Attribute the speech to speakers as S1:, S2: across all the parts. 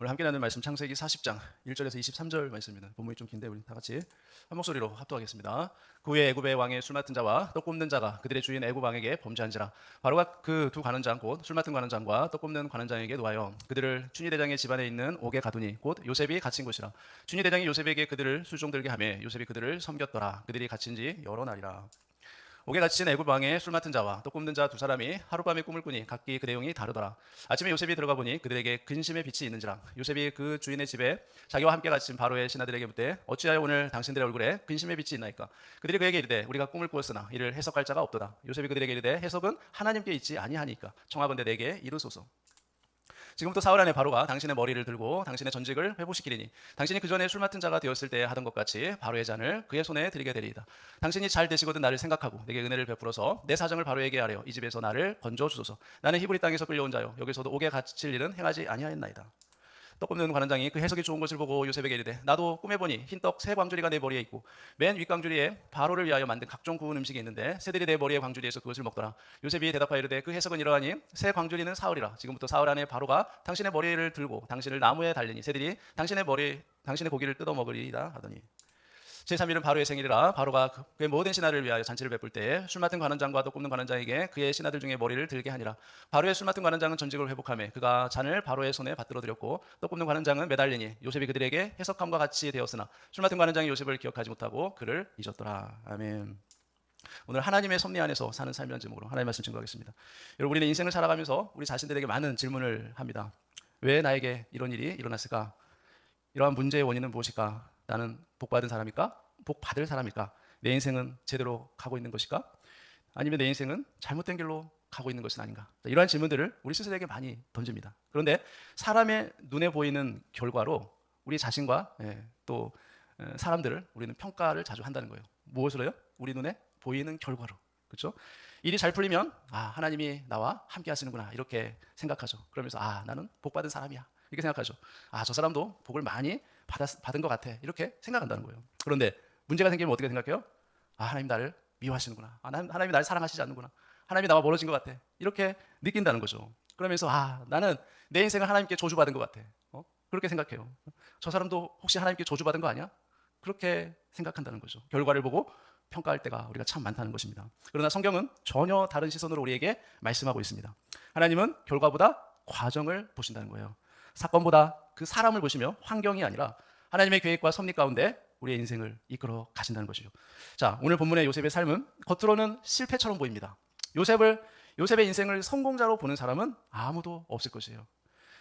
S1: 오늘 함께 나눌 말씀 창세기 40장 1절에서 23절 말씀입니다. 본문이 좀 긴데 우리 다 같이 한 목소리로 합독하겠습니다. 그 후에 애굽의 왕의 술 맡은 자와 떡 굽는 자가 그들의 주인 애굽 왕에게 범죄한지라. 바로가 그 두 관원장 곧 술 맡은 관원장과 떡 굽는 관원장에게 노하여 그들을 춘위 대장의 집안에 있는 옥에 가두니 곧 요셉이 갇힌 곳이라. 춘위 대장이 요셉에게 그들을 수종들게 하매 요셉이 그들을 섬겼더라. 그들이 갇힌 지 여러 날이라. 옥에 갇힌 애굽 왕의 술 맡은 자와 떡 굽는 자 두 사람이 하룻밤에 꿈을 꾸니 각기 그 내용이 다르더라. 아침에 요셉이 들어가 보니 그들에게 근심의 빛이 있는지라. 요셉이 그 주인의 집에 자기와 함께 갇힌 바로의 신하들에게 묻되 어찌하여 오늘 당신들의 얼굴에 근심의 빛이 있나이까. 그들이 그에게 이르되 우리가 꿈을 꾸었으나 이를 해석할 자가 없도다. 요셉이 그들에게 이르되 해석은 하나님께 있지 아니하니까 청하건대 내게 이르소서. 지금부터 사울 안에 바로가 당신의 머리를 들고 당신의 전직을 회복시키리니 당신이 그 전에 술 맡은 자가 되었을 때 하던 것 같이 바로의 잔을 그의 손에 드리게 되리이다. 당신이 잘 되시거든 나를 생각하고 내게 은혜를 베풀어서 내 사정을 바로에게 하려 이 집에서 나를 건져 주소서. 나는 히브리 땅에서 끌려온 자요 여기서도 옥에 갇힐 일은 행하지 아니하였나이다. 떡 굽는 관원장이 그 해석이 좋은 것을 보고 요셉에게 이르되 나도 꿈에 보니 흰떡 세 광주리가 내 머리에 있고 맨 윗광주리에 바로를 위하여 만든 각종 구운 음식이 있는데 새들이 내 머리의 광주리에서 그것을 먹더라. 요셉이 대답하여 이르되 그 해석은 이러하니 새 광주리는 사울이라. 지금부터 사울 안에 바로가 당신의 머리를 들고 당신을 나무에 달리니 새들이 당신의 고기를 뜯어 먹으리이다 하더니 제3일은 바로의 생일이라. 바로가 그의 모든 신하를 위하여 잔치를 베풀 때에 술 맡은 관원장과 떡 굽는 관원장에게 그의 신하들 중에 머리를 들게 하니라. 바로의 술 맡은 관원장은 전직을 회복하며 그가 잔을 바로의 손에 받들어 드렸고 떡 굽는 관원장은 매달리니 요셉이 그들에게 해석함과 같이 되었으나 술 맡은 관원장이 요셉을 기억하지 못하고 그를 잊었더라. 아멘. 오늘 하나님의 섭리 안에서 사는 삶이라는 제목으로 하나님의 말씀 증거하겠습니다. 여러분, 우리는 인생을 살아가면서 우리 자신들에게 많은 질문을 합니다. 왜 나에게 이런 일이 일어났을까? 이러한 문제의 원인은 무엇일까? 나는 복받은 사람일까? 복받을 사람일까? 내 인생은 제대로 가고 있는 것일까? 아니면 내 인생은 잘못된 길로 가고 있는 것은 아닌가? 이러한 질문들을 우리 스스로에게 많이 던집니다. 그런데 사람의 눈에 보이는 결과로 우리 자신과 또 사람들을 우리는 평가를 자주 한다는 거예요. 무엇으로요? 우리 눈에 보이는 결과로. 그렇죠? 일이 잘 풀리면 하나님이 나와 함께 하시는구나 이렇게 생각하죠. 그러면서 나는 복받은 사람이야 이렇게 생각하죠. 저 사람도 복을 많이 받은 것 같아 이렇게 생각한다는 거예요. 그런데 문제가 생기면 어떻게 생각해요? 하나님 나를 미워하시는구나. 하나님이 나를 사랑하시지 않는구나. 하나님이 나와 멀어진 것 같아 이렇게 느낀다는 거죠. 그러면서 나는 내 인생을 하나님께 저주받은 것 같아. 그렇게 생각해요. 저 사람도 혹시 하나님께 저주받은 거 아니야? 그렇게 생각한다는 거죠. 결과를 보고 평가할 때가 우리가 참 많다는 것입니다. 그러나 성경은 전혀 다른 시선으로 우리에게 말씀하고 있습니다. 하나님은 결과보다 과정을 보신다는 거예요. 사건보다 그 사람을 보시며 환경이 아니라 하나님의 계획과 섭리 가운데 우리의 인생을 이끌어 가신다는 것이죠. 자, 오늘 본문의 요셉의 삶은 겉으로는 실패처럼 보입니다. 요셉의 인생을 성공자로 보는 사람은 아무도 없을 것이에요.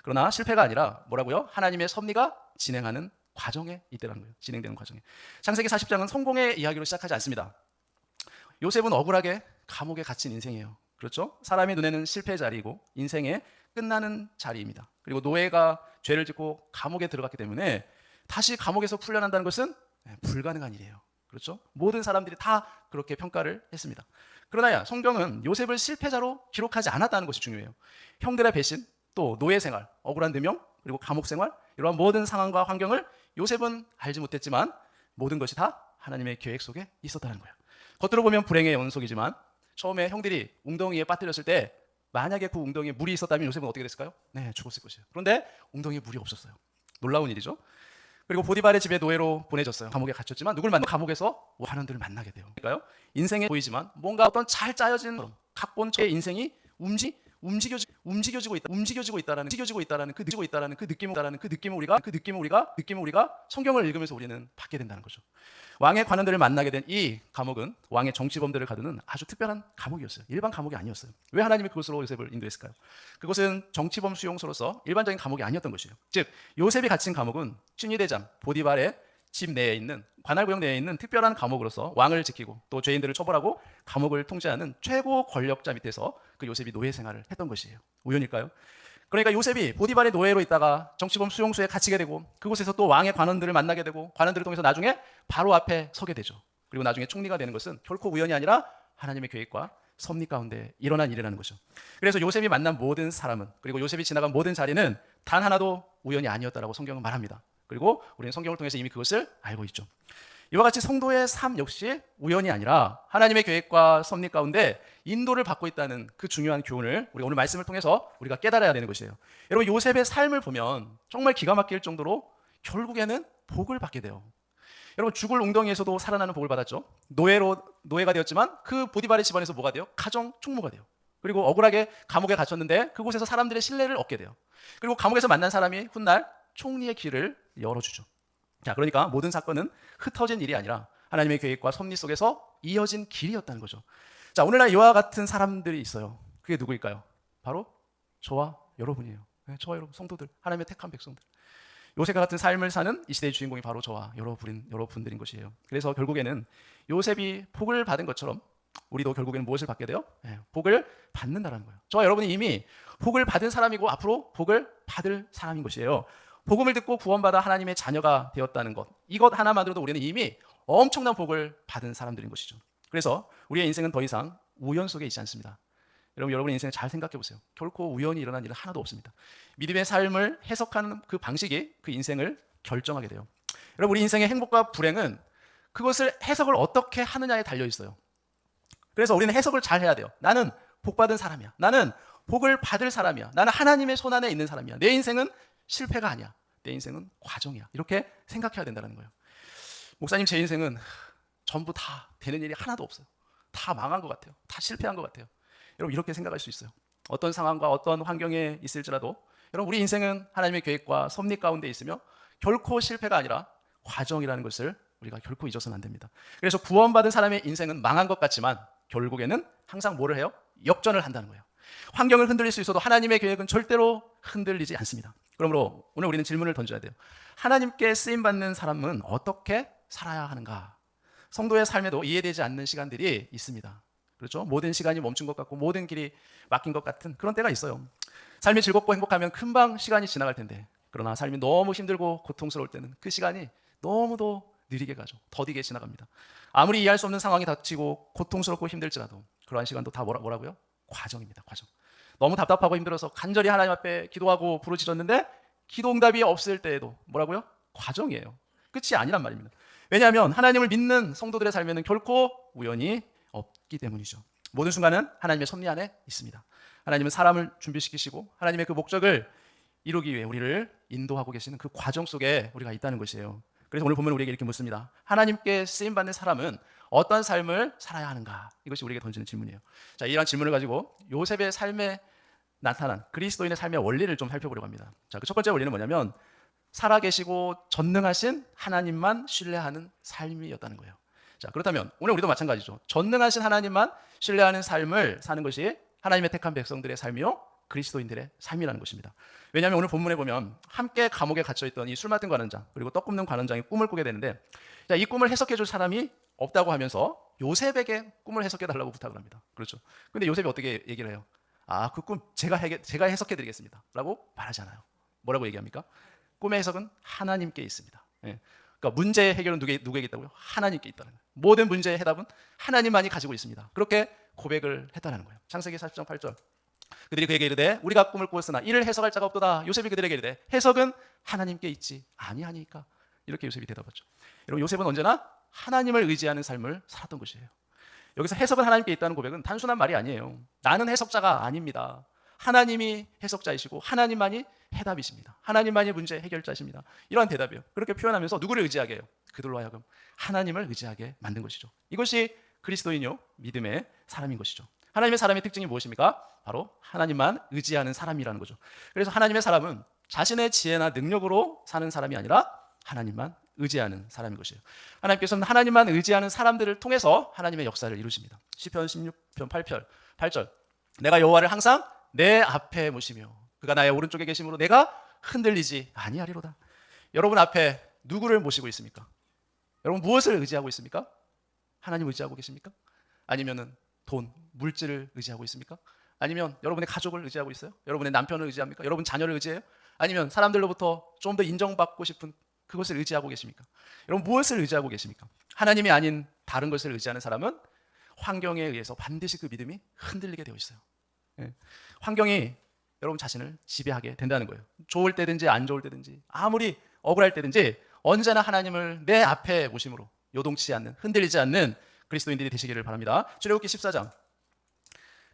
S1: 그러나 실패가 아니라 뭐라고요? 하나님의 섭리가 진행하는 과정에 있다는 거예요. 진행되는 과정에. 창세기 40장은 성공의 이야기로 시작하지 않습니다. 요셉은 억울하게 감옥에 갇힌 인생이에요. 그렇죠? 사람의 눈에는 실패의 자리이고 인생의 끝나는 자리입니다. 그리고 노예가 죄를 짓고 감옥에 들어갔기 때문에 다시 감옥에서 풀려난다는 것은 불가능한 일이에요. 그렇죠? 모든 사람들이 다 그렇게 평가를 했습니다. 그러나 성경은 요셉을 실패자로 기록하지 않았다는 것이 중요해요. 형들의 배신, 또 노예 생활, 억울한 누명, 그리고 감옥 생활, 이러한 모든 상황과 환경을 요셉은 알지 못했지만 모든 것이 다 하나님의 계획 속에 있었다는 거예요. 겉으로 보면 불행의 연속이지만 처음에 형들이 웅덩이에 빠뜨렸을 때 만약에 그 웅덩이에 물이 있었다면 요셉은 어떻게 됐을까요? 네, 죽었을 것이에요. 그런데 웅덩이에 물이 없었어요. 놀라운 일이죠. 그리고 보디발의 집에 노예로 보내졌어요. 감옥에 갇혔지만 누굴 만나 감옥에서 관원들을 만나게 돼요. 그러니까요, 인생에 보이지만 뭔가 어떤 잘 짜여진 각본의 인생이 움직여지고 있다라는 그 느낌을 우리가 성경을 읽으면서 우리는 받게 된다는 거죠. 왕의 관원들을 만나게 된 이 감옥은 왕의 정치범들을 가두는 아주 특별한 감옥이었어요. 일반 감옥이 아니었어요. 왜 하나님이 그곳으로 요셉을 인도했을까요? 그것은 정치범 수용소로서 일반적인 감옥이 아니었던 것이에요. 즉 요셉이 갇힌 감옥은 춘위대장 보디발의 집 내에 있는 관할구역 내에 있는 특별한 감옥으로서 왕을 지키고 또 죄인들을 처벌하고 감옥을 통제하는 최고 권력자 밑에서 그 요셉이 노예 생활을 했던 것이에요. 우연일까요? 그러니까 요셉이 보디발의 노예로 있다가 정치범 수용소에 갇히게 되고 그곳에서 또 왕의 관원들을 만나게 되고 관원들을 통해서 나중에 바로 앞에 서게 되죠. 그리고 나중에 총리가 되는 것은 결코 우연이 아니라 하나님의 계획과 섭리 가운데 일어난 일이라는 거죠. 그래서 요셉이 만난 모든 사람은 그리고 요셉이 지나간 모든 자리는 단 하나도 우연이 아니었다라고 성경은 말합니다. 그리고 우리는 성경을 통해서 이미 그것을 알고 있죠. 이와 같이 성도의 삶 역시 우연이 아니라 하나님의 계획과 섭리 가운데 인도를 받고 있다는 그 중요한 교훈을 우리가 오늘 말씀을 통해서 우리가 깨달아야 되는 것이에요. 여러분, 요셉의 삶을 보면 정말 기가 막힐 정도로 결국에는 복을 받게 돼요. 여러분, 죽을 웅덩이에서도 살아나는 복을 받았죠. 노예가 되었지만 그 보디발의 집안에서 뭐가 돼요? 가정 총무가 돼요. 그리고 억울하게 감옥에 갇혔는데 그곳에서 사람들의 신뢰를 얻게 돼요. 그리고 감옥에서 만난 사람이 훗날 총리의 길을 열어주죠. 자, 그러니까 모든 사건은 흩어진 일이 아니라 하나님의 계획과 섭리 속에서 이어진 길이었다는 거죠. 자, 오늘날 이와 같은 사람들이 있어요. 그게 누구일까요? 바로 저와 여러분이에요. 네, 저와 여러분, 성도들, 하나님의 택한 백성들. 요셉과 같은 삶을 사는 이 시대의 주인공이 바로 저와 여러분들인 것이에요. 그래서 결국에는 요셉이 복을 받은 것처럼 우리도 결국에는 무엇을 받게 돼요? 네, 복을 받는다는 거예요. 저와 여러분이 이미 복을 받은 사람이고 앞으로 복을 받을 사람인 것이에요. 복음을 듣고 구원받아 하나님의 자녀가 되었다는 것, 이것 하나만으로도 우리는 이미 엄청난 복을 받은 사람들인 것이죠. 그래서 우리의 인생은 더 이상 우연 속에 있지 않습니다. 여러분의 인생을 잘 생각해 보세요. 결코 우연히 일어난 일은 하나도 없습니다. 믿음의 삶을 해석하는 그 방식이 그 인생을 결정하게 돼요. 여러분, 우리 인생의 행복과 불행은 그것을 해석을 어떻게 하느냐에 달려 있어요. 그래서 우리는 해석을 잘 해야 돼요. 나는 복 받은 사람이야. 나는 복을 받을 사람이야. 나는 하나님의 손안에 있는 사람이야. 내 인생은 실패가 아니야. 내 인생은 과정이야. 이렇게 생각해야 된다는 거예요. 목사님, 제 인생은 전부 다 되는 일이 하나도 없어요. 다 망한 것 같아요. 다 실패한 것 같아요. 여러분, 이렇게 생각할 수 있어요. 어떤 상황과 어떤 환경에 있을지라도 여러분, 우리 인생은 하나님의 계획과 섭리 가운데 있으며 결코 실패가 아니라 과정이라는 것을 우리가 결코 잊어서는 안 됩니다. 그래서 구원받은 사람의 인생은 망한 것 같지만 결국에는 항상 뭐를 해요? 역전을 한다는 거예요. 환경을 흔들릴 수 있어도 하나님의 계획은 절대로 흔들리지 않습니다. 그러므로 오늘 우리는 질문을 던져야 돼요. 하나님께 쓰임받는 사람은 어떻게 살아야 하는가? 성도의 삶에도 이해되지 않는 시간들이 있습니다. 그렇죠? 모든 시간이 멈춘 것 같고 모든 길이 막힌 것 같은 그런 때가 있어요. 삶이 즐겁고 행복하면 금방 시간이 지나갈 텐데, 그러나 삶이 너무 힘들고 고통스러울 때는 그 시간이 너무도 느리게 가죠. 더디게 지나갑니다. 아무리 이해할 수 없는 상황이 닥치고 고통스럽고 힘들지라도 그러한 시간도 다 뭐라고요? 과정입니다. 과정. 너무 답답하고 힘들어서 간절히 하나님 앞에 기도하고 부르짖었는데 기도 응답이 없을 때에도 뭐라고요? 과정이에요. 끝이 아니란 말입니다. 왜냐하면 하나님을 믿는 성도들의 삶에는 결코 우연이 없기 때문이죠. 모든 순간은 하나님의 섭리 안에 있습니다. 하나님은 사람을 준비시키시고 하나님의 그 목적을 이루기 위해 우리를 인도하고 계시는 그 과정 속에 우리가 있다는 것이에요. 그래서 오늘 보면 우리에게 이렇게 묻습니다. 하나님께 쓰임받는 사람은 어떤 삶을 살아야 하는가? 이것이 우리에게 던지는 질문이에요. 자, 이러한 질문을 가지고 요셉의 삶에 나타난 그리스도인의 삶의 원리를 좀 살펴보려고 합니다. 자, 그 첫 번째 원리는 뭐냐면 살아계시고 전능하신 하나님만 신뢰하는 삶이었다는 거예요. 자, 그렇다면 오늘 우리도 마찬가지죠. 전능하신 하나님만 신뢰하는 삶을 사는 것이 하나님의 택한 백성들의 삶이요, 그리스도인들의 삶이라는 것입니다. 왜냐하면 오늘 본문에 보면 함께 감옥에 갇혀있던 이 술 맡은 관원장 그리고 떡 굽는 관원장이 꿈을 꾸게 되는데, 자, 이 꿈을 해석해 줄 사람이 없다고 하면서 요셉에게 꿈을 해석해 달라고 부탁을 합니다. 그렇죠. 근데 요셉이 어떻게 얘기를 해요? 아, 그 꿈 제가 해석해 드리겠습니다 라고 말하지 않아요. 뭐라고 얘기합니까? 꿈의 해석은 하나님께 있습니다. 예. 그러니까 문제의 해결은 누구에게 있다고요? 하나님께 있다는 거예요. 모든 문제의 해답은 하나님만이 가지고 있습니다. 그렇게 고백을 했다는 거예요. 창세기 40장 8절. 그들이 그에게 이르되 우리가 꿈을 꾸었으나 이를 해석할 자가 없도다. 요셉이 그들에게 이르되 해석은 하나님께 있지 아니하니까. 이렇게 요셉이 대답했죠. 여러분, 요셉은 언제나 하나님을 의지하는 삶을 살았던 것이에요. 여기서 해석은 하나님께 있다는 고백은 단순한 말이 아니에요. 나는 해석자가 아닙니다. 하나님이 해석자이시고 하나님만이 해답이십니다. 하나님만이 문제 해결자이십니다. 이러한 대답이에요. 그렇게 표현하면서 누구를 의지하게 해요? 그들로 하여금 하나님을 의지하게 만든 것이죠. 이것이 그리스도인요, 믿음의 사람인 것이죠. 하나님의 사람의 특징이 무엇입니까? 바로 하나님만 의지하는 사람이라는 거죠. 그래서 하나님의 사람은 자신의 지혜나 능력으로 사는 사람이 아니라 하나님만 의지하는 사람인 것이에요. 하나님께서는 하나님만 의지하는 사람들을 통해서 하나님의 역사를 이루십니다. 시편 16편 8절. 내가 여호와를 항상 내 앞에 모시며 그가 나의 오른쪽에 계심으로 내가 흔들리지 아니하리로다. 여러분 앞에 누구를 모시고 있습니까? 여러분 무엇을 의지하고 있습니까? 하나님 의지하고 계십니까? 아니면은 돈, 물질을 의지하고 있습니까? 아니면 여러분의 가족을 의지하고 있어요? 여러분의 남편을 의지합니까? 여러분 자녀를 의지해요? 아니면 사람들로부터 좀 더 인정받고 싶은 그것을 의지하고 계십니까? 여러분 무엇을 의지하고 계십니까? 하나님이 아닌 다른 것을 의지하는 사람은 환경에 의해서 반드시 그 믿음이 흔들리게 되어 있어요. 예. 환경이 여러분 자신을 지배하게 된다는 거예요. 좋을 때든지 안 좋을 때든지 아무리 억울할 때든지 언제나 하나님을 내 앞에 모심으로 요동치지 않는, 흔들리지 않는 그리스도인들이 되시기를 바랍니다. 출애굽기 14장.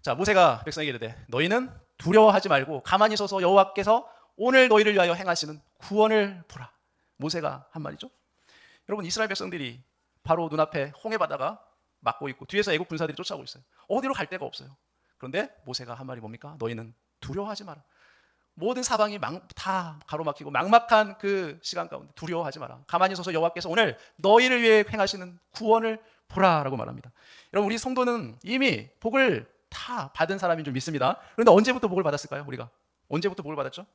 S1: 자, 모세가 백성에게 이르되 너희는 두려워하지 말고 가만히 서서 여호와께서 오늘 너희를 위하여 행하시는 구원을 보라. 모세가 한 말이죠. 여러분, 이스라엘 백성들이 바로 눈앞에 홍해 바다가 막고 있고 뒤에서 애국 군사들이 쫓아오고 있어요. 어디로 갈 데가 없어요. 그런데 모세가 한 말이 뭡니까? 너희는 두려워하지 마라. 모든 사방이 다 가로막히고 막막한 그 시간 가운데 두려워하지 마라. 가만히 서서 여호와께서 오늘 너희를 위해 행하시는 구원을 보라라고 말합니다. 여러분, 우리 성도는 이미 복을 다 받은 사람인 줄 믿습니다. 그런데 언제부터 복을 받았을까요? 우리가 언제부터 복을 받았죠?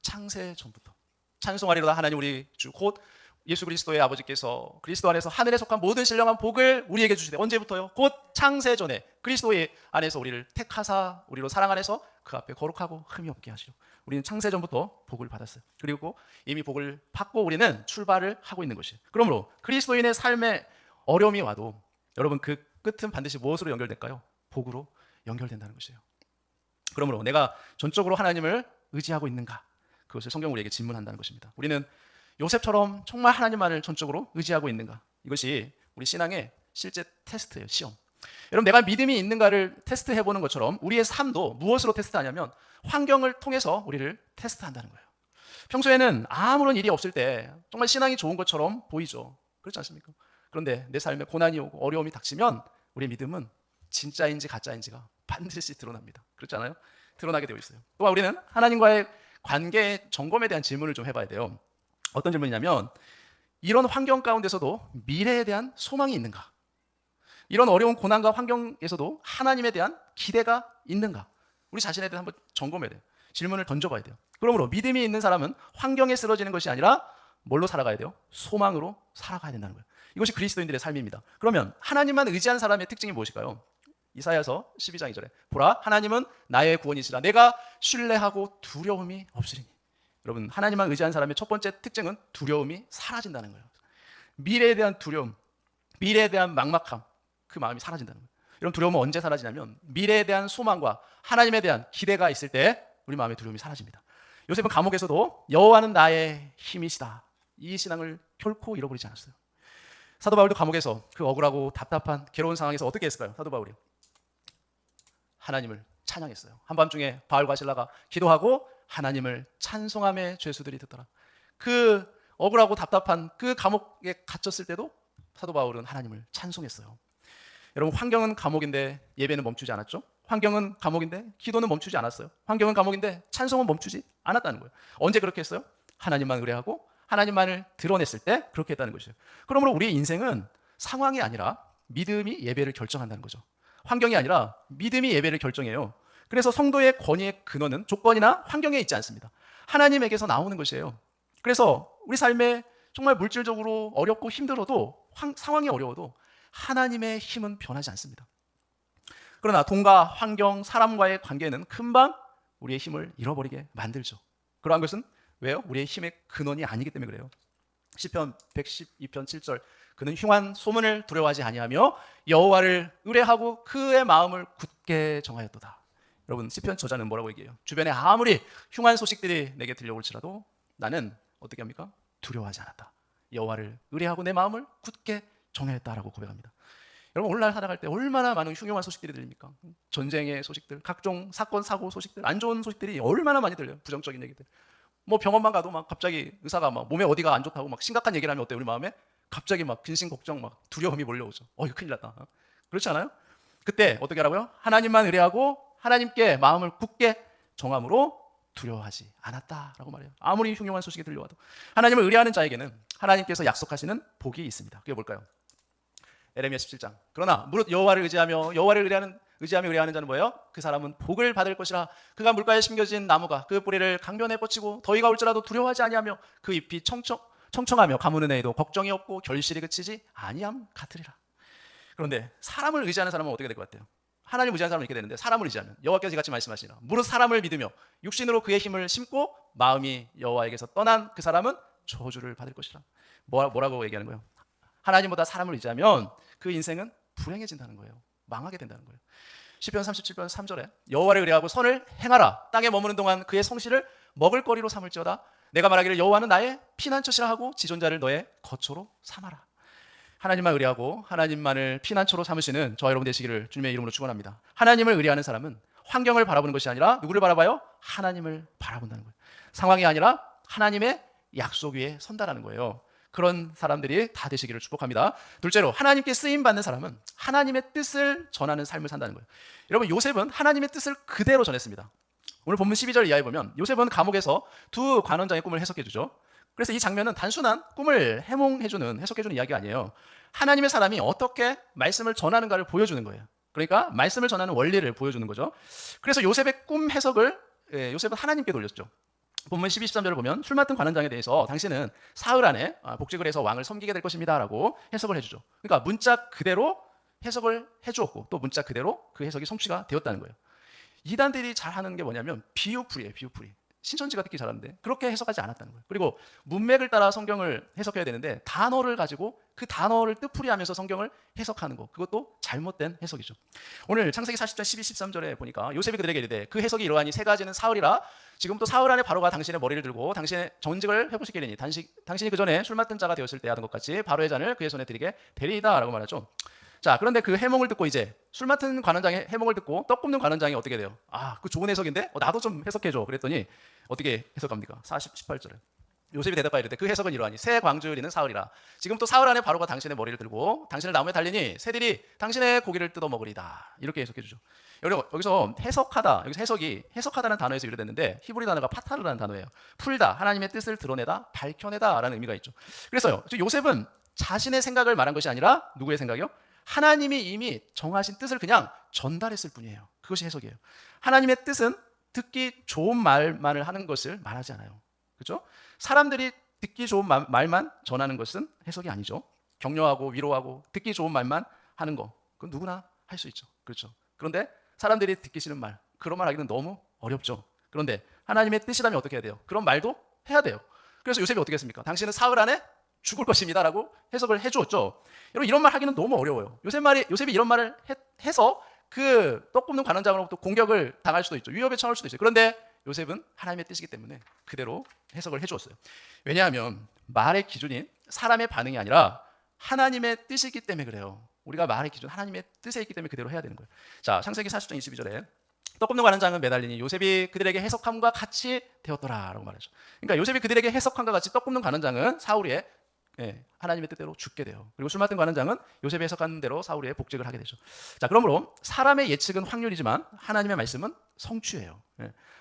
S1: 창세 전부터. 찬송하리로다 하나님 우리 주 곧 예수 그리스도의 아버지께서 그리스도 안에서 하늘에 속한 모든 신령한 복을 우리에게 주시되, 언제부터요? 곧 창세 전에 그리스도의 안에서 우리를 택하사 우리로 사랑 안에서 그 앞에 거룩하고 흠이 없게 하시오. 우리는 창세 전부터 복을 받았어요. 그리고 이미 복을 받고 우리는 출발을 하고 있는 것이에요. 그러므로 그리스도인의 삶에 어려움이 와도 여러분, 그 끝은 반드시 무엇으로 연결될까요? 복으로 연결된다는 것이에요. 그러므로 내가 전적으로 하나님을 의지하고 있는가? 그것을 성경 우리에게 질문한다는 것입니다. 우리는 요셉처럼 정말 하나님만을 전적으로 의지하고 있는가? 이것이 우리 신앙의 실제 테스트예요. 시험. 여러분, 내가 믿음이 있는가를 테스트해보는 것처럼 우리의 삶도 무엇으로 테스트하냐면 환경을 통해서 우리를 테스트한다는 거예요. 평소에는 아무런 일이 없을 때 정말 신앙이 좋은 것처럼 보이죠. 그렇지 않습니까? 그런데 내 삶에 고난이 오고 어려움이 닥치면 우리의 믿음은 진짜인지 가짜인지가 반드시 드러납니다. 그렇지 않아요? 드러나게 되어 있어요. 또한 우리는 하나님과의 관계의 점검에 대한 질문을 좀 해봐야 돼요. 어떤 질문이냐면, 이런 환경 가운데서도 미래에 대한 소망이 있는가? 이런 어려운 고난과 환경에서도 하나님에 대한 기대가 있는가? 우리 자신에 대해 한번 점검해야 돼요. 질문을 던져봐야 돼요. 그러므로 믿음이 있는 사람은 환경에 쓰러지는 것이 아니라 뭘로 살아가야 돼요? 소망으로 살아가야 된다는 거예요. 이것이 그리스도인들의 삶입니다. 그러면 하나님만 의지한 사람의 특징이 무엇일까요? 이사야서 12장 2절에 보라, 하나님은 나의 구원이시라. 내가 신뢰하고 두려움이 없으리니. 여러분, 하나님만 의지한 사람의 첫 번째 특징은 두려움이 사라진다는 거예요. 미래에 대한 두려움, 미래에 대한 막막함, 그 마음이 사라진다는 거예요. 이런 두려움은 언제 사라지냐면 미래에 대한 소망과 하나님에 대한 기대가 있을 때 우리 마음의 두려움이 사라집니다. 요셉은 감옥에서도 여호와는 나의 힘이시다, 이 신앙을 결코 잃어버리지 않았어요. 사도 바울도 감옥에서 그 억울하고 답답한 괴로운 상황에서 어떻게 했을까요? 사도 바울이 하나님을 찬양했어요. 한밤중에 바울과 실라가 기도하고 하나님을 찬송함에 죄수들이 듣더라. 그 억울하고 답답한 그 감옥에 갇혔을 때도 사도 바울은 하나님을 찬송했어요. 여러분, 환경은 감옥인데 예배는 멈추지 않았죠? 환경은 감옥인데 기도는 멈추지 않았어요. 환경은 감옥인데 찬송은 멈추지 않았다는 거예요. 언제 그렇게 했어요? 하나님만 의뢰하고 하나님만을 드러냈을 때 그렇게 했다는 것이에요. 그러므로 우리의 인생은 상황이 아니라 믿음이 예배를 결정한다는 거죠. 환경이 아니라 믿음이 예배를 결정해요. 그래서 성도의 권위의 근원은 조건이나 환경에 있지 않습니다. 하나님에게서 나오는 것이에요. 그래서 우리 삶에 정말 물질적으로 어렵고 힘들어도, 상황이 어려워도 하나님의 힘은 변하지 않습니다. 그러나 돈과 환경, 사람과의 관계는 금방 우리의 힘을 잃어버리게 만들죠. 그러한 것은 왜요? 우리의 힘의 근원이 아니기 때문에 그래요. 시편 112편 7절, 그는 흉한 소문을 두려워하지 아니하며 여호와를 의뢰하고 그의 마음을 굳게 정하였도다. 여러분, 시편 저자는 뭐라고 얘기해요? 주변에 아무리 흉한 소식들이 내게 들려올지라도 나는 어떻게 합니까? 두려워하지 않았다. 여호와를 의뢰하고 내 마음을 굳게 정하였다라고 고백합니다. 여러분, 오늘날 살아갈 때 얼마나 많은 흉흉한 소식들이 들립니까? 전쟁의 소식들, 각종 사건, 사고 소식들, 안 좋은 소식들이 얼마나 많이 들려요. 부정적인 얘기들. 뭐 병원만 가도 막 갑자기 의사가 막 몸에 어디가 안 좋다고 막 심각한 얘기를 하면 어때요? 우리 마음에 갑자기 막 근심 걱정, 막 두려움이 몰려오죠. 이거 큰일 났다. 그렇지 않아요? 그때 어떻게 하라고요? 하나님만 의뢰하고 하나님께 마음을 굳게 정함으로 두려워하지 않았다라고 말해요. 아무리 흉흉한 소식이 들려와도 하나님을 의뢰하는 자에게는 하나님께서 약속하시는 복이 있습니다. 그게 뭘까요? 에레미야 17장. 그러나 무릇 여호와를 의지하며 의뢰하는 자는 뭐예요? 그 사람은 복을 받을 것이라. 그가 물가에 심겨진 나무가 그 뿌리를 강변에 뻗치고 더위가 올지라도 두려워하지 아니하며 그 잎이 청청하며 가무는 애에도 걱정이 없고 결실이 그치지 아니함 같으리라. 그런데 사람을 의지하는 사람은 어떻게 될 것 같아요? 하나님을 의지하는 사람은 이렇게 되는데, 사람을 의지하면 여호와께서 이같이 말씀하시라. 무릇 사람을 믿으며 육신으로 그의 힘을 심고 마음이 여호와에게서 떠난 그 사람은 저주를 받을 것이라. 뭐라고 얘기하는 거예요? 하나님보다 사람을 의지하면 그 인생은 불행해진다는 거예요. 망하게 된다는 거예요. 시편 37편 3절에 여호와를 의뢰하고 선을 행하라. 땅에 머무는 동안 그의 성실을 먹을거리로 삼을지어다. 내가 말하기를 여호와는 나의 피난처시라 하고 지존자를 너의 거처로 삼아라. 하나님만 의뢰하고 하나님만을 피난처로 삼으시는 저와 여러분 되시기를 주님의 이름으로 축원합니다. 하나님을 의뢰하는 사람은 환경을 바라보는 것이 아니라 누구를 바라봐요? 하나님을 바라본다는 거예요. 상황이 아니라 하나님의 약속 위에 선다라는 거예요. 그런 사람들이 다 되시기를 축복합니다. 둘째로, 하나님께 쓰임받는 사람은 하나님의 뜻을 전하는 삶을 산다는 거예요. 여러분, 요셉은 하나님의 뜻을 그대로 전했습니다. 오늘 본문 12절 이하에 보면 요셉은 감옥에서 두 관원장의 꿈을 해석해 주죠. 그래서 이 장면은 단순한 꿈을 해몽해주는, 해석해주는 이야기가 아니에요. 하나님의 사람이 어떻게 말씀을 전하는가를 보여주는 거예요. 그러니까 말씀을 전하는 원리를 보여주는 거죠. 그래서 요셉의 꿈 해석을 요셉은 하나님께 돌렸죠. 본문 12, 13절을 보면 술 맡은 관원장에 대해서 당신은 사흘 안에 복직을 해서 왕을 섬기게 될 것입니다 라고 해석을 해주죠. 그러니까 문자 그대로 해석을 해주었고 또 문자 그대로 그 해석이 성취가 되었다는 거예요. 이단들이 잘하는 게 뭐냐면 비유풀이에요. 비유풀이. 신천지가 듣기 잘하는데 그렇게 해석하지 않았다는 거예요. 그리고 문맥을 따라 성경을 해석해야 되는데 단어를 가지고 그 단어를 뜻풀이하면서 성경을 해석하는 거, 그것도 잘못된 해석이죠. 오늘 창세기 40장 12, 13절에 보니까 요셉이 그들에게 이르되 그 해석이 이러하니 세 가지는 사흘이라 지금부터 사흘 안에 바로가 당신의 머리를 들고 당신의 전직을 회복시키리니 당신이 그 전에 술 맡은 자가 되었을 때 하던 것 같이 바로의 잔을 그의 손에 드리게 되리이다 라고 말하죠. 자, 그런데 그 해몽을 듣고 이제 술 맡은 관원장의 해몽을 듣고 떡 굽는 관원장이 어떻게 돼요? 아, 그 좋은 해석인데 나도 좀 해석해줘 그랬더니 어떻게 해석합니까? 18절에 요셉이 대답하여 이르되 그 해석은 이러하니 새 광주일이는 사흘이라 지금부터 사흘 안에 바로가 당신의 머리를 들고 당신을 나무에 달리니 새들이 당신의 고기를 뜯어 먹으리다. 이렇게 해석해 주죠. 여기서 해석하다, 여기서 해석하다는 단어에서 유래됐는데 히브리 단어가 파타르라는 단어예요. 풀다, 하나님의 뜻을 드러내다, 밝혀내다라는 의미가 있죠. 그래서요, 요셉은 자신의 생각을 말한 것이 아니라 누구의 생각이요? 하나님이 이미 정하신 뜻을 그냥 전달했을 뿐이에요. 그것이 해석이에요. 하나님의 뜻은 듣기 좋은 말만을 하는 것을 말하지 않아요. 그렇죠? 사람들이 듣기 좋은 말만 전하는 것은 해석이 아니죠. 격려하고 위로하고 듣기 좋은 말만 하는 거, 그건 누구나 할 수 있죠. 그렇죠? 그런데 사람들이 듣기 싫은 말, 그런 말 하기는 너무 어렵죠. 그런데 하나님의 뜻이라면 어떻게 해야 돼요? 그런 말도 해야 돼요. 그래서 요셉이 어떻게 했습니까? 당신은 사흘 안에 죽을 것입니다 라고 해석을 해주었죠. 여러분, 이런 말 하기는 너무 어려워요. 요셉이 이런 말을 해서 그 떡 굽는 관원장으로부터 공격을 당할 수도 있죠. 위협에 처할 수도 있어요. 그런데 요셉은 하나님의 뜻이기 때문에 그대로 해석을 해주었어요. 왜냐하면 말의 기준이 사람의 반응이 아니라 하나님의 뜻이기 때문에 그래요. 우리가 말의 기준 하나님의 뜻에 있기 때문에 그대로 해야 되는 거예요. 자, 창세기 40장 22절에 떡 굽는 관원장은 매달리니 요셉이 그들에게 해석함과 같이 되었더라라고 말하죠. 그러니까 요셉이 그들에게 해석함과 같이 떡 굽는 관원장은 사울의 하나님의 뜻대로 죽게 돼요. 그리고 술 맡은 관원장은 요셉이 해석한 대로 사울의 복직을 하게 되죠. 자, 그러므로 사람의 예측은 확률이지만 하나님의 말씀은 성취예요.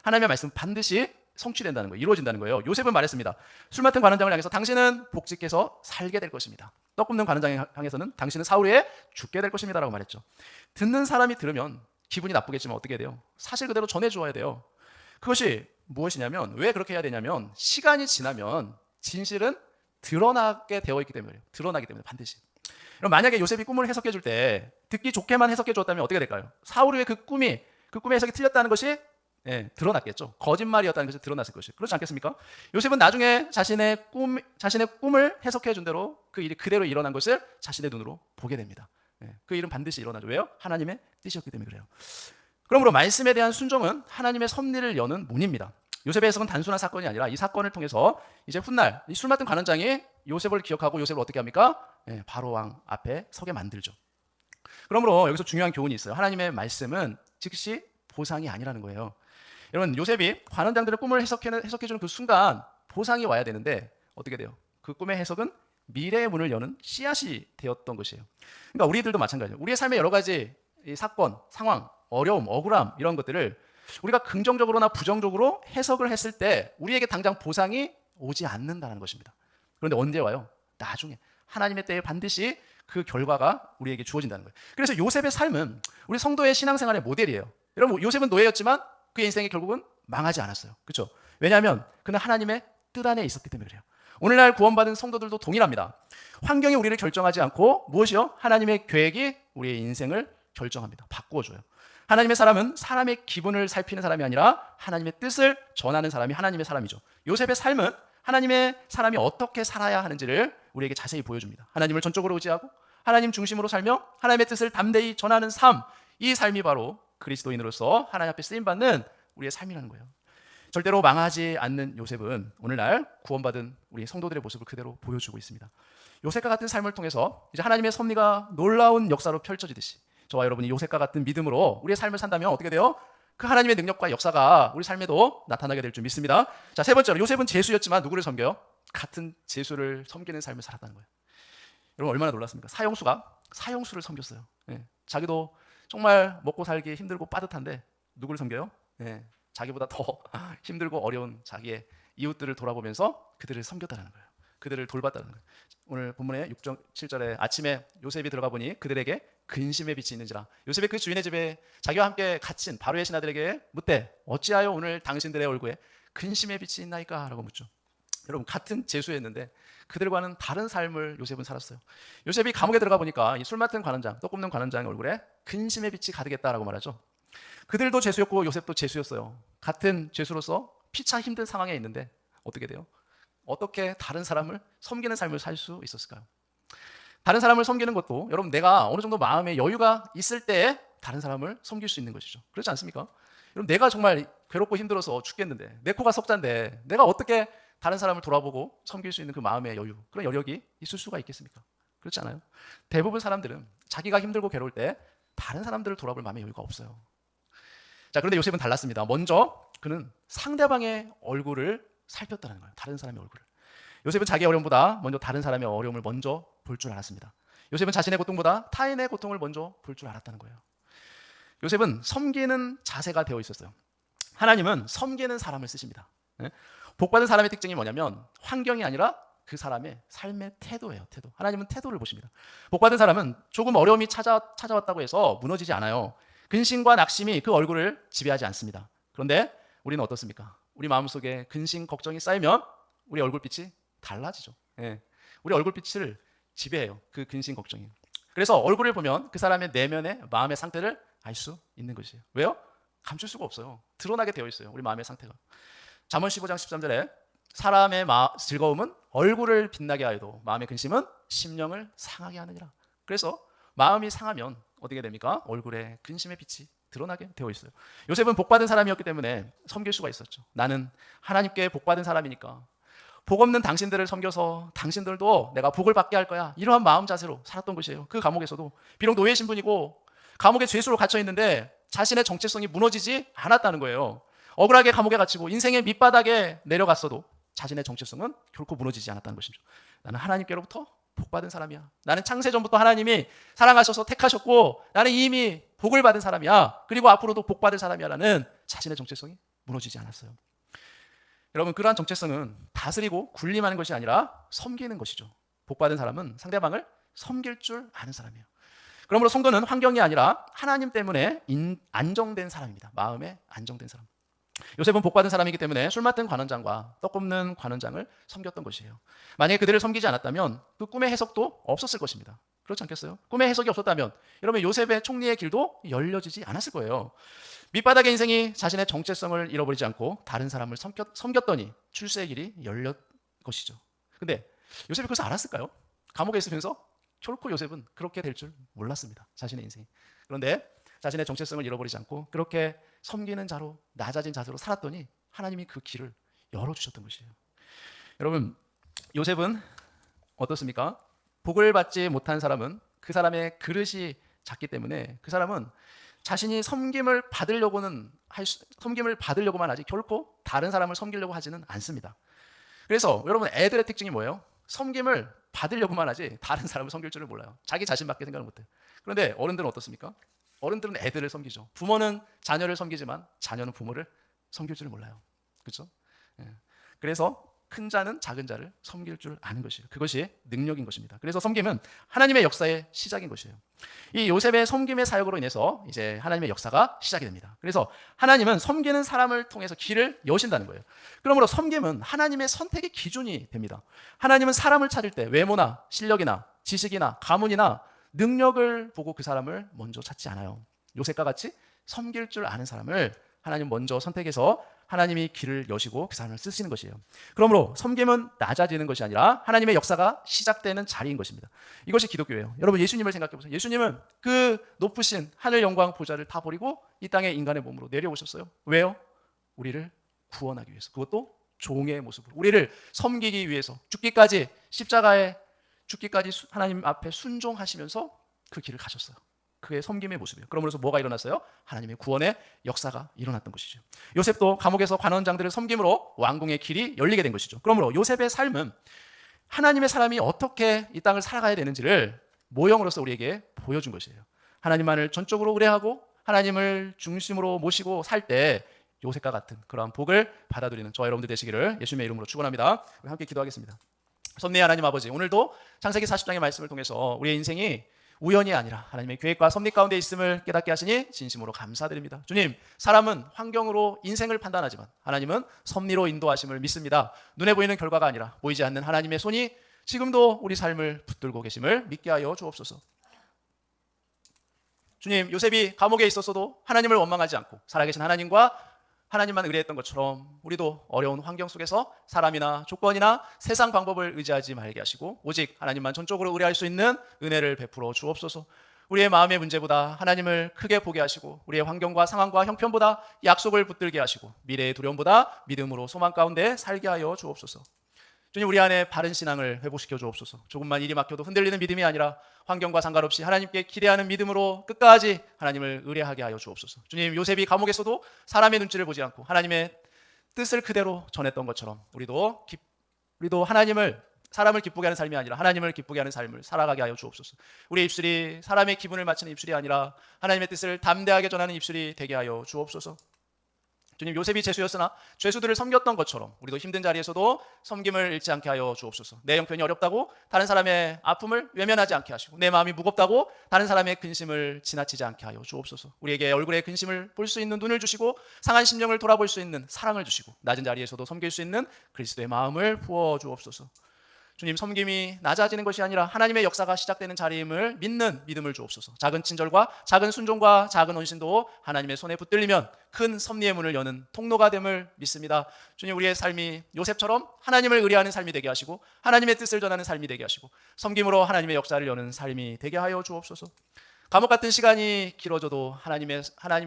S1: 하나님의 말씀은 반드시 성취된다는 거예요. 이루어진다는 거예요. 요셉은 말했습니다. 술 맡은 관원장을 향해서 당신은 복직해서 살게 될 것입니다. 떡 굽는 관원장을 향해서는 당신은 사울 위에 죽게 될 것입니다 라고 말했죠. 듣는 사람이 들으면 기분이 나쁘겠지만 어떻게 해야 돼요? 사실 그대로 전해주어야 돼요. 그것이 무엇이냐면, 왜 그렇게 해야 되냐면 시간이 지나면 진실은 드러나게 되어 있기 때문에, 드러나기 때문에 반드시. 그럼 만약에 요셉이 꿈을 해석해 줄 때 듣기 좋게만 해석해 주었다면 어떻게 될까요? 사울의 그 꿈의 해석이 틀렸다는 것이 드러났겠죠. 거짓말이었다는 것이 드러났을 것이에요. 그렇지 않겠습니까? 요셉은 나중에 자신의 꿈을 해석해 준 대로 그 일이 그대로 일어난 것을 자신의 눈으로 보게 됩니다. 그 일은 반드시 일어나죠. 왜요? 하나님의 뜻이었기 때문에 그래요. 그러므로 말씀에 대한 순종은 하나님의 섭리를 여는 문입니다. 요셉의 해석은 단순한 사건이 아니라 이 사건을 통해서 이제 훗날 이 술 맡은 관원장이 요셉을 기억하고 요셉을 어떻게 합니까? 바로 왕 앞에 서게 만들죠. 그러므로 여기서 중요한 교훈이 있어요. 하나님의 말씀은 즉시 보상이 아니라는 거예요. 여러분, 요셉이 관원장들의 꿈을 해석해주는 그 순간 보상이 와야 되는데 어떻게 돼요? 그 꿈의 해석은 미래의 문을 여는 씨앗이 되었던 것이에요. 그러니까 우리들도 마찬가지예요. 우리의 삶의 여러 가지 이 사건, 상황, 어려움, 억울함 이런 것들을 우리가 긍정적으로나 부정적으로 해석을 했을 때 우리에게 당장 보상이 오지 않는다는 것입니다. 그런데 언제 와요? 나중에 하나님의 때에 반드시 그 결과가 우리에게 주어진다는 거예요. 그래서 요셉의 삶은 우리 성도의 신앙생활의 모델이에요. 여러분, 요셉은 노예였지만 그의 인생이 결국은 망하지 않았어요. 그렇죠? 왜냐하면 그는 하나님의 뜻 안에 있었기 때문에 그래요. 오늘날 구원받은 성도들도 동일합니다. 환경이 우리를 결정하지 않고 무엇이요? 하나님의 계획이 우리의 인생을 결정합니다. 바꾸어줘요. 하나님의 사람은 사람의 기분을 살피는 사람이 아니라 하나님의 뜻을 전하는 사람이 하나님의 사람이죠. 요셉의 삶은 하나님의 사람이 어떻게 살아야 하는지를 우리에게 자세히 보여줍니다. 하나님을 전적으로 의지하고 하나님 중심으로 살며 하나님의 뜻을 담대히 전하는 삶, 이 삶이 바로 그리스도인으로서 하나님 앞에 쓰임받는 우리의 삶이라는 거예요. 절대로 망하지 않는 요셉은 오늘날 구원받은 우리 성도들의 모습을 그대로 보여주고 있습니다. 요셉과 같은 삶을 통해서 이제 하나님의 섭리가 놀라운 역사로 펼쳐지듯이 저와 여러분이 요셉과 같은 믿음으로 우리의 삶을 산다면 어떻게 돼요? 그 하나님의 능력과 역사가 우리 삶에도 나타나게 될 줄 믿습니다. 자, 세 번째로 요셉은 제수였지만 누구를 섬겨요? 같은 제수를 섬기는 삶을 살았다는 거예요. 여러분 얼마나 놀랐습니까? 사형수가 사형수를 섬겼어요. 예, 자기도 정말 먹고 살기 힘들고 빠듯한데 누구를 섬겨요? 예, 자기보다 더 힘들고 어려운 자기의 이웃들을 돌아보면서 그들을 섬겼다는 거예요. 그들을 돌봤다는 거예요. 오늘 본문의 6절, 7절에 아침에 요셉이 들어가 보니 그들에게 근심의 빛이 있는지라. 요셉의 그 주인의 집에 자기와 함께 갇힌 바로의 신하들에게 묻되 어찌하여 오늘 당신들의 얼굴에 근심의 빛이 있나이까? 라고 묻죠. 여러분 같은 제수였는데 그들과는 다른 삶을 요셉은 살았어요. 요셉이 감옥에 들어가 보니까 이 술 맡은 관원장, 떡 굽는 관원장의 얼굴에 근심의 빛이 가득했다라고 말하죠. 그들도 제수였고 요셉도 제수였어요. 같은 제수로서 피차 힘든 상황에 있는데 어떻게 돼요? 어떻게 다른 사람을 섬기는 삶을 살 수 있었을까요? 다른 사람을 섬기는 것도 여러분 내가 어느 정도 마음의 여유가 있을 때 다른 사람을 섬길 수 있는 것이죠. 그렇지 않습니까? 여러분 내가 정말 괴롭고 힘들어서 죽겠는데 내 코가 석잔데 내가 어떻게 다른 사람을 돌아보고 섬길 수 있는 그 마음의 여유, 그런 여력이 있을 수가 있겠습니까? 그렇지 않아요? 대부분 사람들은 자기가 힘들고 괴로울 때 다른 사람들을 돌아볼 마음의 여유가 없어요. 자, 그런데 요셉은 달랐습니다. 먼저 그는 상대방의 얼굴을 살폈다는 거예요. 다른 사람의 얼굴을. 요셉은 자기의 어려움보다 먼저 다른 사람의 어려움을 먼저 볼 줄 알았습니다. 요셉은 자신의 고통보다 타인의 고통을 먼저 볼 줄 알았다는 거예요. 요셉은 섬기는 자세가 되어 있었어요. 하나님은 섬기는 사람을 쓰십니다. 복받은 사람의 특징이 뭐냐면 환경이 아니라 그 사람의 삶의 태도예요. 태도. 하나님은 태도를 보십니다. 복받은 사람은 조금 어려움이 찾아왔다고 해서 무너지지 않아요. 근심과 낙심이 그 얼굴을 지배하지 않습니다. 그런데 우리는 어떻습니까? 우리 마음속에 근심, 걱정이 쌓이면 우리 얼굴빛이 달라지죠. 예. 우리 얼굴빛을 지배해요. 그 근심, 걱정이. 그래서 얼굴을 보면 그 사람의 내면의 마음의 상태를 알 수 있는 것이에요. 왜요? 감출 수가 없어요. 드러나게 되어 있어요. 우리 마음의 상태가. 잠언 15장 13절에 사람의 즐거움은 얼굴을 빛나게 하여도 마음의 근심은 심령을 상하게 하느니라. 그래서 마음이 상하면 어떻게 됩니까? 얼굴에 근심의 빛이 드러나게 되어 있어요. 요셉은 복받은 사람이었기 때문에 섬길 수가 있었죠. 나는 하나님께 복받은 사람이니까 복 없는 당신들을 섬겨서 당신들도 내가 복을 받게 할 거야. 이러한 마음 자세로 살았던 것이에요. 그 감옥에서도 비록 노예 신분이고 감옥에 죄수로 갇혀 있는데 자신의 정체성이 무너지지 않았다는 거예요. 억울하게 감옥에 갇히고 인생의 밑바닥에 내려갔어도 자신의 정체성은 결코 무너지지 않았다는 것이죠. 나는 하나님께로부터 복받은 사람이야. 나는 창세전부터 하나님이 사랑하셔서 택하셨고 나는 이미 복을 받은 사람이야. 그리고 앞으로도 복받을 사람이야. 라는 자신의 정체성이 무너지지 않았어요. 여러분 그러한 정체성은 다스리고 군림하는 것이 아니라 섬기는 것이죠. 복받은 사람은 상대방을 섬길 줄 아는 사람이에요. 그러므로 성도는 환경이 아니라 하나님 때문에 안정된 사람입니다. 마음에 안정된 사람. 요셉은 복받은 사람이기 때문에 술 맡은 관원장과 떡 굽는 관원장을 섬겼던 것이에요. 만약에 그들을 섬기지 않았다면 그 꿈의 해석도 없었을 것입니다. 그렇지 않겠어요? 꿈의 해석이 없었다면 여러분 요셉의 총리의 길도 열려지지 않았을 거예요. 밑바닥의 인생이 자신의 정체성을 잃어버리지 않고 다른 사람을 섬겼더니 출세의 길이 열렸 것이죠. 근데 요셉이 그것을 알았을까요? 감옥에 있으면서 결코 요셉은 그렇게 될 줄 몰랐습니다. 자신의 인생이. 그런데 자신의 정체성을 잃어버리지 않고 그렇게 섬기는 자로 낮아진 자세로 살았더니 하나님이 그 길을 열어주셨던 것이에요. 여러분 요셉은 어떻습니까? 복을 받지 못한 사람은 그 사람의 그릇이 작기 때문에 그 사람은 자신이 섬김을 받으려고만 하지 결코 다른 사람을 섬기려고 하지는 않습니다. 그래서 여러분 애들의 특징이 뭐예요? 섬김을 받으려고만 하지 다른 사람을 섬길 줄을 몰라요. 자기 자신밖에 생각을 못해요. 그런데 어른들은 어떻습니까? 어른들은 애들을 섬기죠. 부모는 자녀를 섬기지만 자녀는 부모를 섬길 줄을 몰라요. 그렇죠? 그래서 큰 자는 작은 자를 섬길 줄 아는 것이에요. 그것이 능력인 것입니다. 그래서 섬김은 하나님의 역사의 시작인 것이에요. 이 요셉의 섬김의 사역으로 인해서 이제 하나님의 역사가 시작이 됩니다. 그래서 하나님은 섬기는 사람을 통해서 길을 여신다는 거예요. 그러므로 섬김은 하나님의 선택의 기준이 됩니다. 하나님은 사람을 찾을 때 외모나 실력이나 지식이나 가문이나 능력을 보고 그 사람을 먼저 찾지 않아요. 요셉과 같이 섬길 줄 아는 사람을 하나님 먼저 선택해서 하나님이 길을 여시고 그 사람을 쓰시는 것이에요. 그러므로 섬김은 낮아지는 것이 아니라 하나님의 역사가 시작되는 자리인 것입니다. 이것이 기독교예요. 여러분 예수님을 생각해 보세요. 예수님은 그 높으신 하늘 영광 보좌를 다 버리고 이 땅에 인간의 몸으로 내려오셨어요. 왜요? 우리를 구원하기 위해서, 그것도 종의 모습으로 우리를 섬기기 위해서 죽기까지, 십자가에 죽기까지 하나님 앞에 순종하시면서 그 길을 가셨어요. 그의 섬김의 모습이에요. 그러므로서 뭐가 일어났어요? 하나님의 구원의 역사가 일어났던 것이죠. 요셉도 감옥에서 관원장들을 섬김으로 왕궁의 길이 열리게 된 것이죠. 그러므로 요셉의 삶은 하나님의 사람이 어떻게 이 땅을 살아가야 되는지를 모형으로서 우리에게 보여준 것이에요. 하나님만을 전적으로 의뢰하고 하나님을 중심으로 모시고 살 때 요셉과 같은 그러한 복을 받아들이는 저와 여러분들 되시기를 예수님의 이름으로 축원합니다. 우리 함께 기도하겠습니다. 섭리의 하나님 아버지, 오늘도 창세기 40장의 말씀을 통해서 우리의 인생이 우연이 아니라 하나님의 계획과 섭리 가운데 있음을 깨닫게 하시니 진심으로 감사드립니다. 주님, 사람은 환경으로 인생을 판단하지만 하나님은 섭리로 인도하심을 믿습니다. 눈에 보이는 결과가 아니라 보이지 않는 하나님의 손이 지금도 우리 삶을 붙들고 계심을 믿게 하여 주옵소서. 주님, 요셉이 감옥에 있었어도 하나님을 원망하지 않고 살아계신 하나님과 하나님만 의뢰했던 것처럼 우리도 어려운 환경 속에서 사람이나 조건이나 세상 방법을 의지하지 말게 하시고 오직 하나님만 전적으로 의뢰할 수 있는 은혜를 베풀어 주옵소서. 우리의 마음의 문제보다 하나님을 크게 보게 하시고 우리의 환경과 상황과 형편보다 약속을 붙들게 하시고 미래의 두려움보다 믿음으로 소망 가운데 살게 하여 주옵소서. 주님, 우리 안에 바른 신앙을 회복시켜 주옵소서. 조금만 일이 막혀도 흔들리는 믿음이 아니라 환경과 상관없이 하나님께 기대하는 믿음으로 끝까지 하나님을 의뢰하게 하여 주옵소서. 주님, 요셉이 감옥에서도 사람의 눈치를 보지 않고 하나님의 뜻을 그대로 전했던 것처럼 우리도 사람을 기쁘게 하는 삶이 아니라 하나님을 기쁘게 하는 삶을 살아가게 하여 주옵소서. 우리의 입술이 사람의 기분을 맞추는 입술이 아니라 하나님의 뜻을 담대하게 전하는 입술이 되게 하여 주옵소서. 주님, 요셉이 죄수였으나 죄수들을 섬겼던 것처럼 우리도 힘든 자리에서도 섬김을 잃지 않게 하여 주옵소서. 내 형편이 어렵다고 다른 사람의 아픔을 외면하지 않게 하시고 내 마음이 무겁다고 다른 사람의 근심을 지나치지 않게 하여 주옵소서. 우리에게 얼굴의 근심을 볼 수 있는 눈을 주시고 상한 심령을 돌아볼 수 있는 사랑을 주시고 낮은 자리에서도 섬길 수 있는 그리스도의 마음을 부어 주옵소서. 주님, 섬김이 낮아지는 것이 아니라 하나님의 역사가 시작되는 자리임을 믿는 믿음을 주옵소서. 작은 친절과 작은 순종과 작은 헌신도 하나님의 손에 붙들리면 큰 섭리의 문을 여는 통로가 됨을 믿습니다. 주님, 우리의 삶이 요셉처럼 하나님을 의뢰하는 삶이 되게 하시고 하나님의 뜻을 전하는 삶이 되게 하시고 섬김으로 하나님의 역사를 여는 삶이 되게 하여 주옵소서. 감옥 같은 시간이 길어져도 하나님의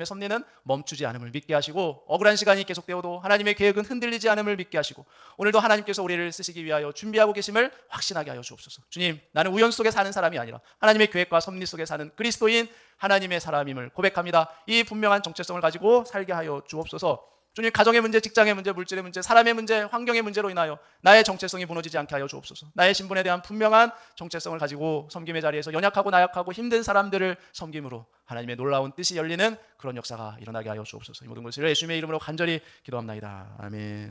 S1: 섭리는 멈추지 않음을 믿게 하시고 억울한 시간이 계속되어도 하나님의 계획은 흔들리지 않음을 믿게 하시고 오늘도 하나님께서 우리를 쓰시기 위하여 준비하고 계심을 확신하게 하여 주옵소서. 주님, 나는 우연 속에 사는 사람이 아니라 하나님의 계획과 섭리 속에 사는 그리스도인 하나님의 사람임을 고백합니다. 이 분명한 정체성을 가지고 살게 하여 주옵소서. 주님, 가정의 문제, 직장의 문제, 물질의 문제, 사람의 문제, 환경의 문제로 인하여 나의 정체성이 무너지지 않게 하여 주옵소서. 나의 신분에 대한 분명한 정체성을 가지고 섬김의 자리에서 연약하고 나약하고 힘든 사람들을 섬김으로 하나님의 놀라운 뜻이 열리는 그런 역사가 일어나게 하여 주옵소서. 이 모든 것을 예수님의 이름으로 간절히 기도합나이다. 아멘.